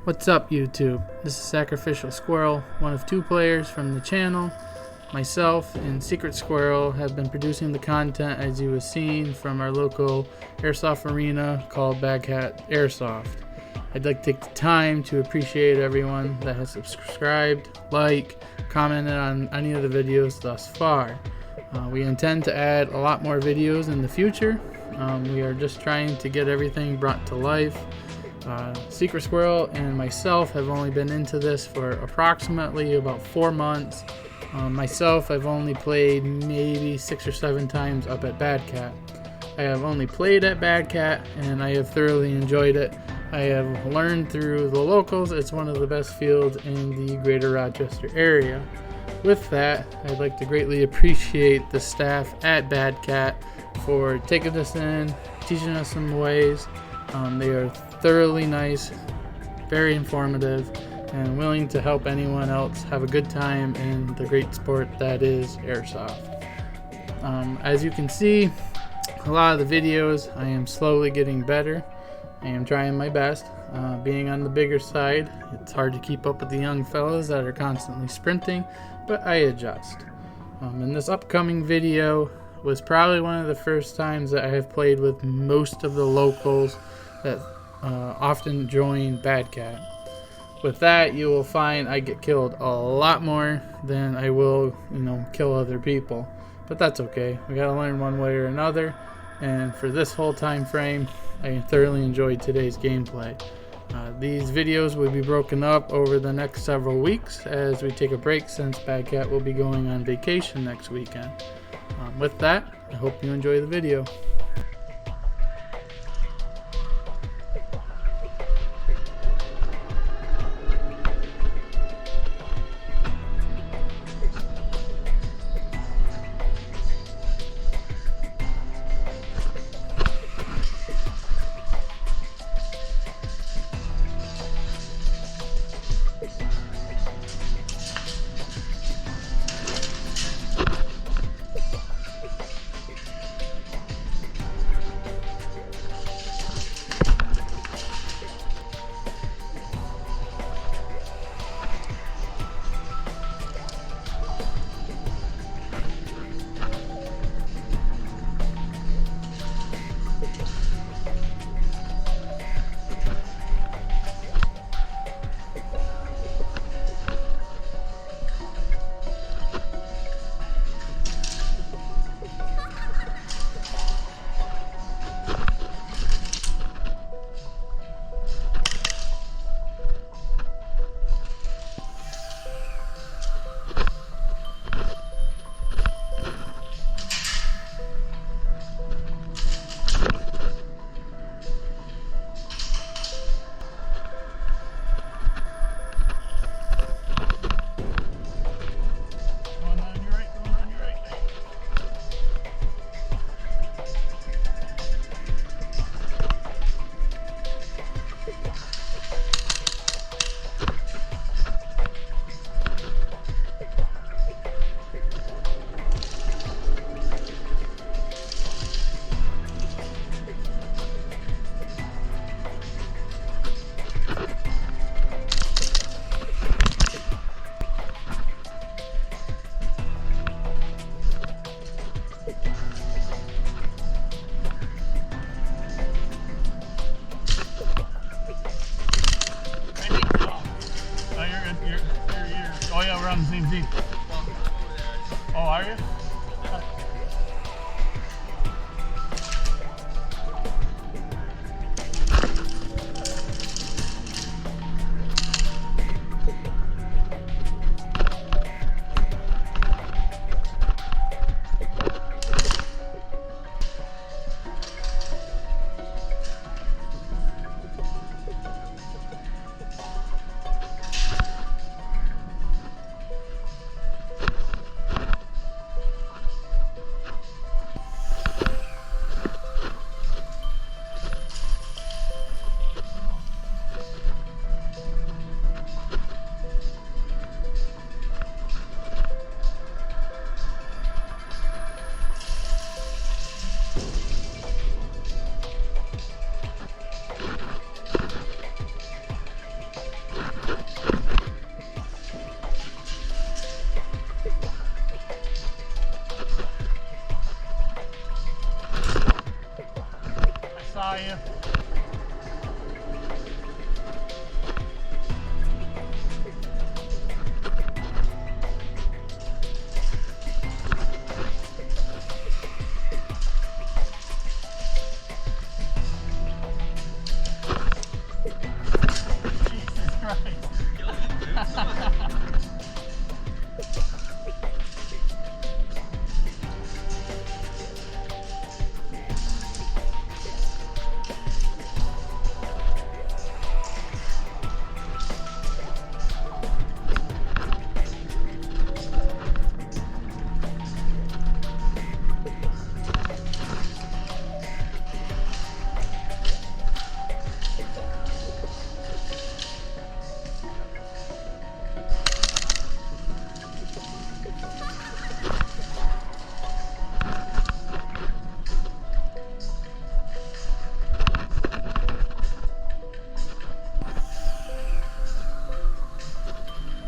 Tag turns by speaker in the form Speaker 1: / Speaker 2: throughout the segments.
Speaker 1: What's up, YouTube? This is Sacrificial Squirrel, one of two players from the channel. Myself and Secret Squirrel have been producing the content as you have seen from our local airsoft arena called Badcat Airsoft. I'd like to take the time to appreciate everyone that has subscribed, liked, commented on any of the videos thus far. We intend to add a lot more videos in the future. We are just trying to get everything brought to life. Secret Squirrel and myself have only been into this for approximately about 4 months. Myself, I've only played maybe 6 or 7 times up at Badcat. I have only played at Badcat and I have thoroughly enjoyed it. I have learned through the locals. It's one of the best fields in the greater Rochester area. With that, I'd like to greatly appreciate the staff at Badcat for taking us in, teaching us some ways. They are thoroughly nice, very informative, and willing to help anyone else have a good time in the great sport that is airsoft. As you can see, a lot of the videos I am slowly getting better. I am trying my best. Being on the bigger side, it's hard to keep up with the young fellas that are constantly sprinting, but I adjust. In this upcoming video was probably one of the first times that I have played with most of the locals that often join Badcat. With that, you will find I get killed a lot more than I will, kill other people. But that's okay. We gotta learn one way or another. And for this whole time frame, I thoroughly enjoyed today's gameplay. These videos will be broken up over the next several weeks as we take a break since Badcat will be going on vacation next weekend. With that, I hope you enjoy the video.
Speaker 2: Oh yeah, we're on the same team. Oh, are you? by you. Jesus Christ.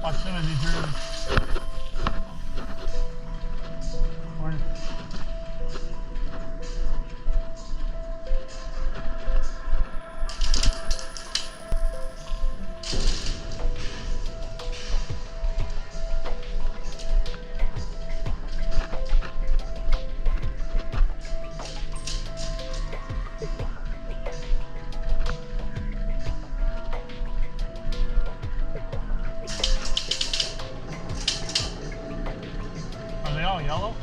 Speaker 2: Watch him as he drew. Corner. Are they all yellow?